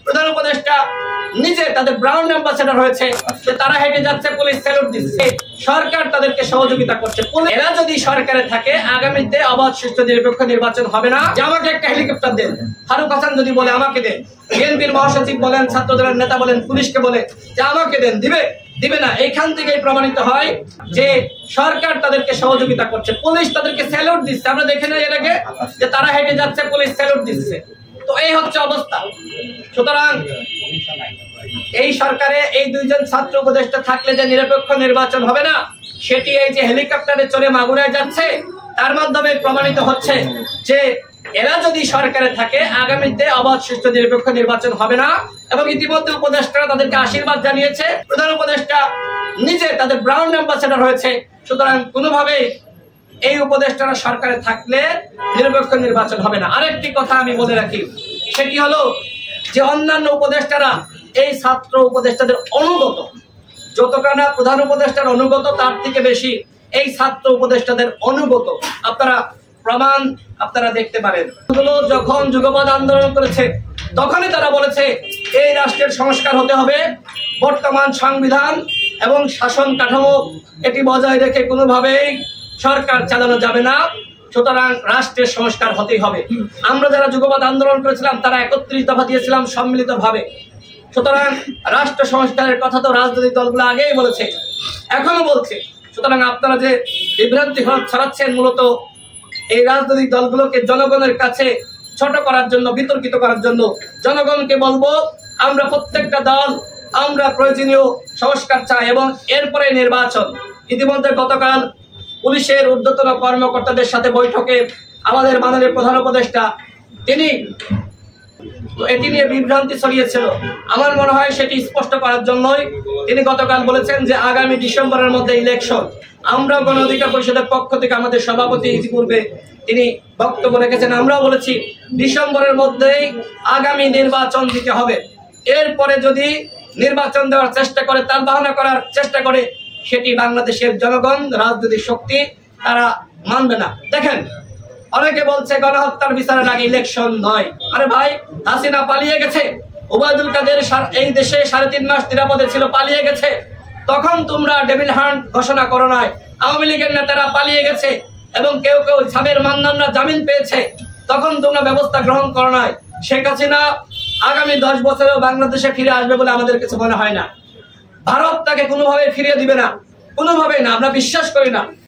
প্রধান উপদেষ্টা নিজে তাদের ব্রাউন অ্যাম্বাসেডর হয়েছে যে তারা হেঁটে যাচ্ছে, পুলিশ স্যালুট দিচ্ছে, সরকার তাদেরকে সহযোগিতা করছে। এরা যদি সরকারে থাকে আগামীতে অবাধ সুষ্ঠু নিরপেক্ষ নির্বাচন হবে না। যে আমাকে একটা হেলিকপ্টার দেন, ফারুক হাসান যদি বলে আমাকে দেন, বিএনপির মহাসচিব বলেন, ছাত্রদলের নেতা বলেন, পুলিশকে বলে যে আমাকে দেন, দিবে না। এখান থেকেই প্রমাণিত হয় যে সরকার তাদেরকে সহযোগিতা করছে, পুলিশ তাদেরকে স্যালুট দিচ্ছে। আমরা দেখে নেই এর আগে যে তারা হেঁটে যাচ্ছে, পুলিশ স্যালুট দিচ্ছে। তো এই হচ্ছে অবস্থা। সুতরাং এই সরকারে এই দুইজন ছাত্র উপদেষ্টা থাকলে যে নিরপেক্ষ নির্বাচন হবে না, সেটি এই যে হেলিকপ্টারে চড়ে মাগুরায় যাচ্ছে তার মাধ্যমে প্রমাণিত হচ্ছে যে এরা যদি সরকারে থাকে আগামীতে অবাধ সুষ্ঠু নিরপেক্ষ নির্বাচন হবে না। এবং ইতিমধ্যে উপদেষ্টারা তাদেরকে আশীর্বাদ জানিয়েছে, প্রধান উপদেষ্টা নিজে তাদের ব্রাউন অ্যাম্বাসেডর হয়েছে। সুতরাং কোনোভাবেই এই উপদেষ্টারা সরকারে থাকলে নিরপেক্ষ নির্বাচন হবে না। আরেকটি কথা আমি বলে রাখি, সেটি হলো যে অন্যান্য উপদেষ্টারা এই ছাত্র উপদেষ্টাদের অনুগত, যতখানা প্রধান উপদেষ্টার অনুগত তার থেকে বেশি এই ছাত্র উপদেষ্টাদের অনুগত। প্রমাণ আপনারা দেখতে পারেন। যখন যুগপৎ আন্দোলন করেছে তখনই তারা বলেছে এই রাষ্ট্রের সংস্কার হতে হবে, বর্তমান সংবিধান এবং শাসন কাঠামো এটি বজায় রেখে কোনোভাবেই সরকার চালানো যাবে না। সুতরাং রাষ্ট্রের সংস্কার হতেই হবে। আমরা যারা যুগপৎ আন্দোলন করেছিলাম তারা 31 দফা দিয়েছিলাম সম্মিলিতভাবে। সুতরাং রাষ্ট্র সংস্কারের কথা তো রাজনৈতিক দলগুলো আগেই বলেছে, এখনো বলছে। সুতরাং আপনারা যে বিভ্রান্তি ছড়াচ্ছেন মূলত এই রাজনৈতিক দলগুলোকে জনগণের কাছে ছোট করার জন্য, বিতর্কিত করার জন্য। জনগণকে বলবো আমরা প্রত্যেকটা দল আমরা প্রয়োজনীয় সংস্কার চাই এবং এরপরে নির্বাচন। ইতিমধ্যে গতকাল পুলিশের ঊর্ধ্বতন কর্মকর্তাদের সাথে বৈঠকে আমাদের মাননীয় প্রধান উপদেষ্টা তিনি এটি নিয়ে বিভ্রান্তি ছড়িয়েছিল। আমার মনে হয় সেটি স্পষ্ট করার জন্যই তিনি গতকাল বলেছেন যে আগামী ডিসেম্বরের মধ্যে ইলেকশন। আমরা গণ অধিকার পরিষদের পক্ষ থেকে আমাদের সভাপতি ইতিপূর্বে তিনি বক্তব্য রেখেছেন, আমরাও বলেছি ডিসেম্বরের মধ্যেই আগামী নির্বাচন দিতে হবে। এরপরে যদি নির্বাচন দেওয়ার চেষ্টা করে, তার বাহানা করার চেষ্টা করে, সেটি বাংলাদেশের জনগণ, রাজনৈতিক শক্তি তারা মানবে না। দেখেন, অনেকে বলছে গণহত্যার বিচারের আগে ইলেকশন নয়। আরে ভাই, হাসিনা পালিয়ে গেছে, ওবায়দুল কাদের এই দেশে 3.5 মাস নিরাপদে ছিল, পালিয়ে গেছে। তখন তোমরা ডেভিল হান্ট ঘোষণা করো নাই। আওয়ামী লীগের নেতারা পালিয়ে গেছে এবং কেউ কেউ সাবের মান্নানরা জামিন পেয়েছে, তখন তোমরা ব্যবস্থা গ্রহণ করো নাই। শেখ হাসিনা আগামী 10 বছরেও বাংলাদেশে ফিরে আসবে বলে আমাদের কিছু মনে হয় না। ভারত তাকে কোনোভাবে ফিরিয়ে দিবে না, কোনোভাবেই না, আমরা বিশ্বাস করি না।